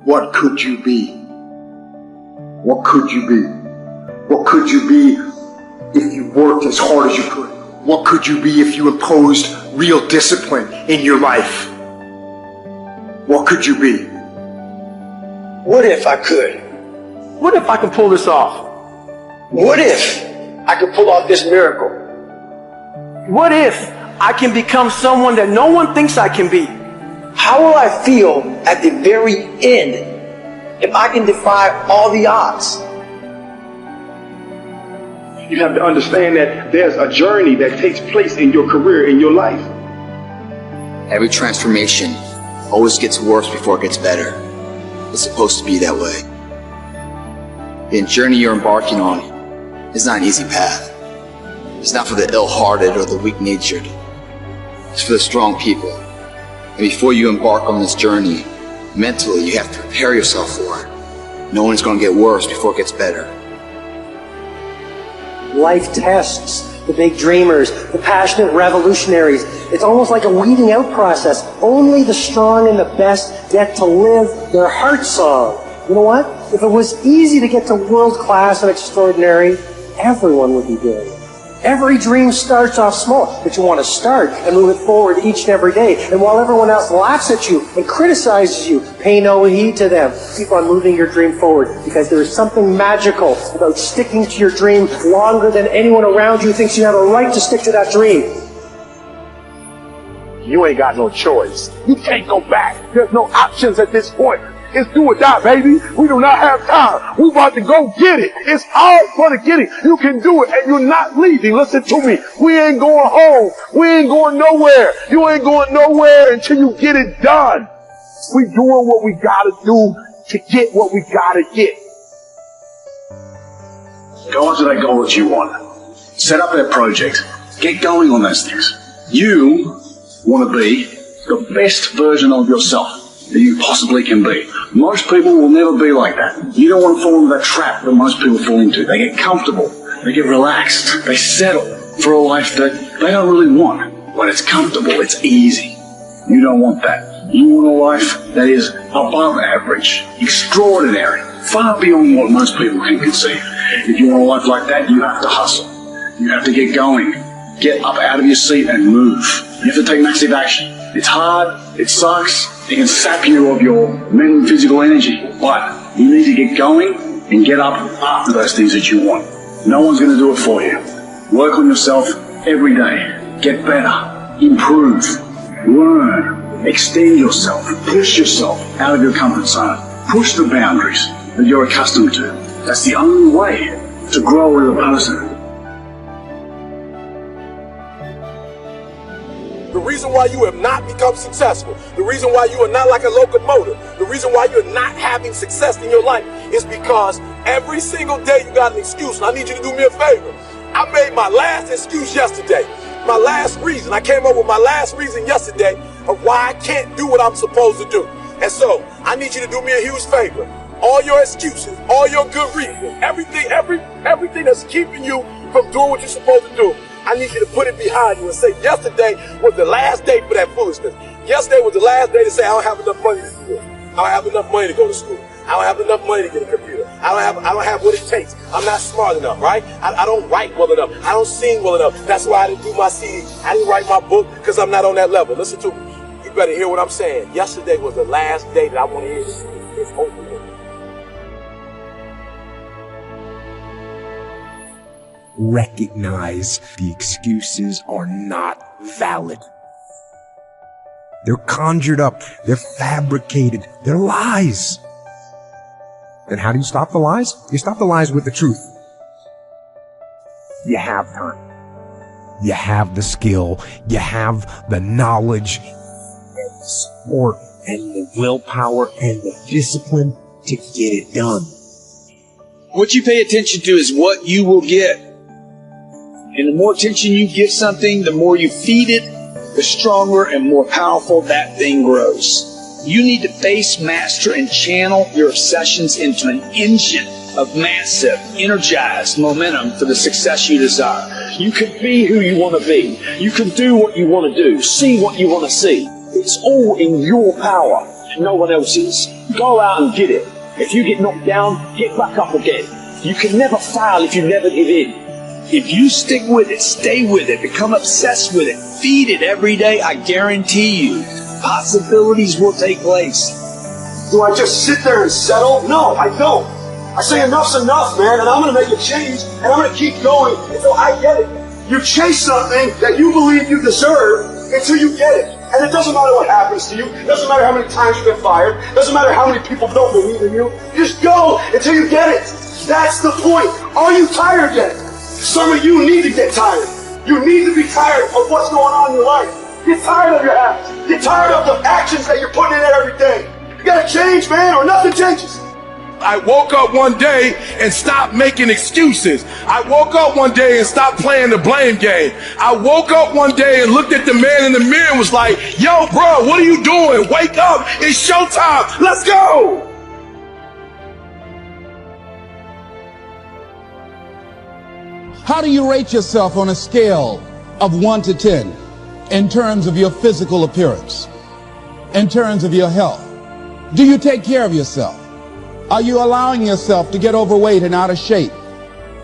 What could you be? What could you be? What could you be if you worked as hard as you could? What could you be if you imposed real discipline in your life? What could you be? What if I could? What if I can pull this off? What if I could pull off this miracle? What if I can become someone that no one thinks I can be? How will I feel at the very end if I can defy all the odds? You have to understand that there's a journey that takes place in your career, in your life. Every transformation always gets worse before it gets better. It's supposed to be that way. The journey you're embarking on is not an easy path. It's not for the ill-hearted or the weak-natured. It's for the strong people. And before you embark on this journey, mentally you have to prepare yourself for it. Knowing it's going to get worse before it gets better. Life tests the big dreamers, the passionate revolutionaries. It's almost like a weeding out process. Only the strong and the best get to live their heart song. You know what? If it was easy to get to world class and extraordinary, everyone would be doing it. Every dream starts off small, but you want to start and move it forward each and every day. And while everyone else laughs at you and criticizes you, pay no heed to them. Keep on moving your dream forward, because there is something magical about sticking to your dream longer than anyone around you thinks you have a right to stick to that dream. You ain't got no choice. You can't go back. There's no options at this point. It's do or die, baby. We do not have time. We about to go get it. It's all for the getting. You can do it, and you're not leaving. Listen to me. We ain't going home. We ain't going nowhere. You ain't going nowhere until you get it done. We doing what we gotta do to get what we gotta get. Go after that goal that you want. Set up that project. Get going on those things. You want to be the best version of yourself that you possibly can be. Most people will never be like that. You don't want to fall into that trap that most people fall into. They get comfortable. They get relaxed. They settle for a life that they don't really want. When it's comfortable, it's easy. You don't want that. You want a life that is above average, extraordinary, far beyond what most people can conceive. If you want a life like that, you have to hustle. You have to get going. Get up out of your seat and move. You have to take massive action. It's hard. It sucks. It can sap you of your mental and physical energy. But you need to get going and get up after those things that you want. No one's going to do it for you. Work on yourself every day. Get better. Improve. Learn. Extend yourself. Push yourself out of your comfort zone. Push the boundaries that you're accustomed to. That's the only way to grow as a person. The reason why you have not become successful, the reason why you are not like a locomotive, the reason why you're not having success in your life is because every single day you got an excuse. And I need you to do me a favor. I made my last excuse yesterday. My last reason. I came up with my last reason yesterday of why I can't do what I'm supposed to do. And so I need you to do me a huge favor. All your excuses, all your good reasons, everything that's keeping you from doing what you're supposed to do, I need you to put it behind you and say, yesterday was the last day for that foolishness. Yesterday was the last day to say, I don't have enough money to do this. I don't have enough money to go to school. I don't have enough money to get a computer. I don't have what it takes. I'm not smart enough, right? I don't write well enough. I don't sing well enough. That's why I didn't do my CD. I didn't write my book because I'm not on that level. Listen to me. You better hear what I'm saying. Yesterday was the last day that I want to hear this. It's over with. Recognize the excuses are not valid. They're conjured up, they're fabricated, they're lies. And how do you stop the lies? You stop the lies with the truth. You have time. You have the skill, you have the knowledge, and the support, and the willpower, and the discipline to get it done. What you pay attention to is what you will get. And the more attention you give something, the more you feed it, the stronger and more powerful that thing grows. You need to face, master, and channel your obsessions into an engine of massive, energized momentum for the success you desire. You can be who you want to be. You can do what you want to do. See what you want to see. It's all in your power. and no one else is. Go out and get it. If you get knocked down, get back up again. You can never fail if you never give in. If you stick with it, stay with it, become obsessed with it, feed it every day, I guarantee you, possibilities will take place. Do I just sit there and settle? No, I don't. I say enough's enough, man, and I'm going to make a change, and I'm going to keep going until I get it. You chase something that you believe you deserve until you get it. And it doesn't matter what happens to you. It doesn't matter how many times you've been fired. It doesn't matter how many people don't believe in you. You just go until you get it. That's the point. Are you tired yet? Some of you need to get tired. You need to be tired of what's going on in your life. Get tired of your habits. Get tired of the actions that you're putting in every day. You gotta change, man, or nothing changes. I woke up one day and stopped making excuses. I woke up one day and stopped playing the blame game. I woke up one day and looked at the man in the mirror and was like, yo, bro, what are you doing? Wake up. It's showtime. Let's go. How do you rate yourself on a scale of 1 to 10 in terms of your physical appearance, in terms of your health? Do you take care of yourself? Are you allowing yourself to get overweight and out of shape?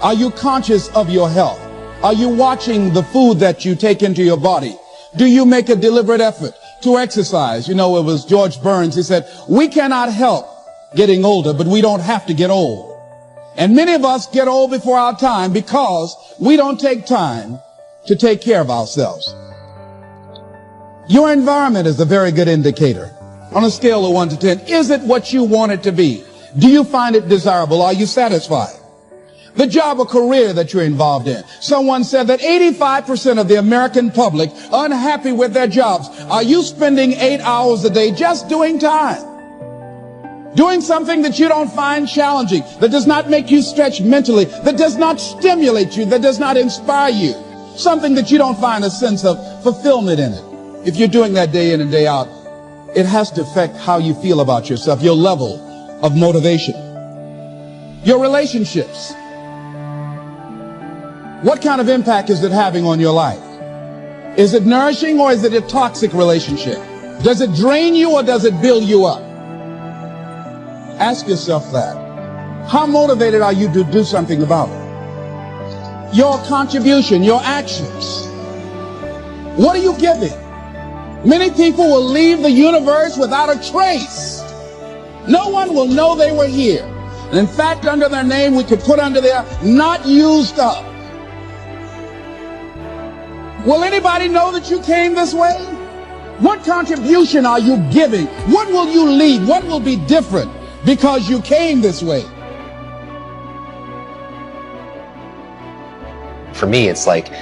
Are you conscious of your health? Are you watching the food that you take into your body? Do you make a deliberate effort to exercise? You know, it was George Burns. He said, we cannot help getting older, but we don't have to get old. And many of us get old before our time because we don't take time to take care of ourselves. Your environment is a very good indicator. On a scale of 1 to 10, is it what you want it to be? Do you find it desirable? Are you satisfied? The job or career that you're involved in. Someone said that 85% of the American public are unhappy with their jobs. Are you spending 8 hours a day just doing time? Doing something that you don't find challenging, that does not make you stretch mentally, that does not stimulate you, that does not inspire you. Something that you don't find a sense of fulfillment in it. If you're doing that day in and day out, it has to affect how you feel about yourself, your level of motivation. Your relationships. What kind of impact is it having on your life? Is it nourishing or is it a toxic relationship? Does it drain you or does it build you up? Ask yourself that. How motivated are you to do something about it? Your contribution, your actions. What are you giving? Many people will leave the universe without a trace. No one will know they were here. And in fact, under their name, we could put under there, not used up. Will anybody know that you came this way? What contribution are you giving? What will you leave? What will be different because you came this way? For me, it's like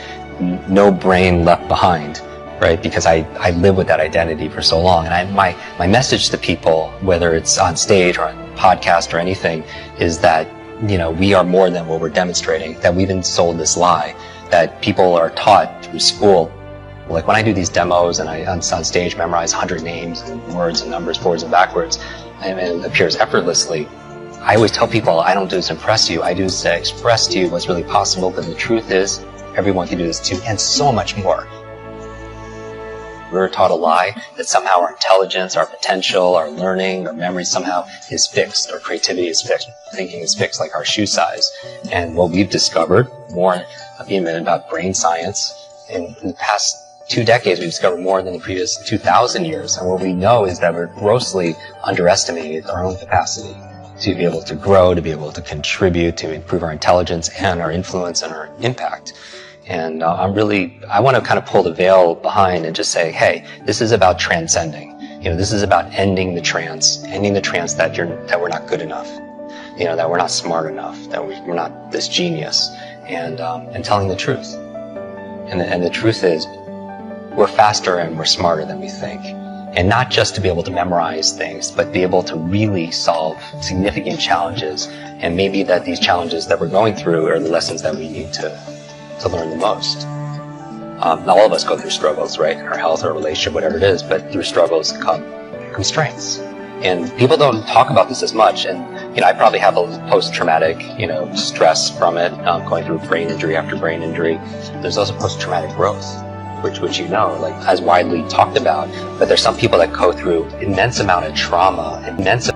no brain left behind. Right? Because I live with that identity for so long. And my message to people, whether it's on stage or on podcast or anything, is that, you know, we are more than what we're demonstrating, that we've been sold this lie, that people are taught through school. Like when I do these demos and I on stage memorize 100 names and words and numbers forwards and backwards, and it appears effortlessly, I always tell people I don't do this to impress you, I do this to express to you what's really possible, but the truth is everyone can do this too, and so much more. We're taught a lie that somehow our intelligence, our potential, our learning, our memory somehow is fixed, or creativity is fixed, thinking is fixed, like our shoe size. And what we've discovered, more being about brain science, in the past 2 decades we've discovered more than the previous 2,000 years. And what we know is that we're grossly underestimating our own capacity to be able to grow, to be able to contribute, to improve our intelligence and our influence and our impact. And I want to kind of pull the veil behind and just say, hey, this is about transcending. You know, this is about ending the trance that we're not good enough, you know, that we're not smart enough, that we're not this genius, and telling the truth. And the truth is, we're faster and we're smarter than we think. And not just to be able to memorize things, but be able to really solve significant challenges. And maybe that these challenges that we're going through are the lessons that we need to learn the most. All of us go through struggles, right? In our health, our relationship, whatever it is, but through struggles come strengths. And people don't talk about this as much. And, you know, I probably have a post-traumatic, you know, stress from it, going through brain injury after brain injury. There's also post-traumatic growth. which you know, like as widely talked about. But there's some people that go through immense amount of trauma, immense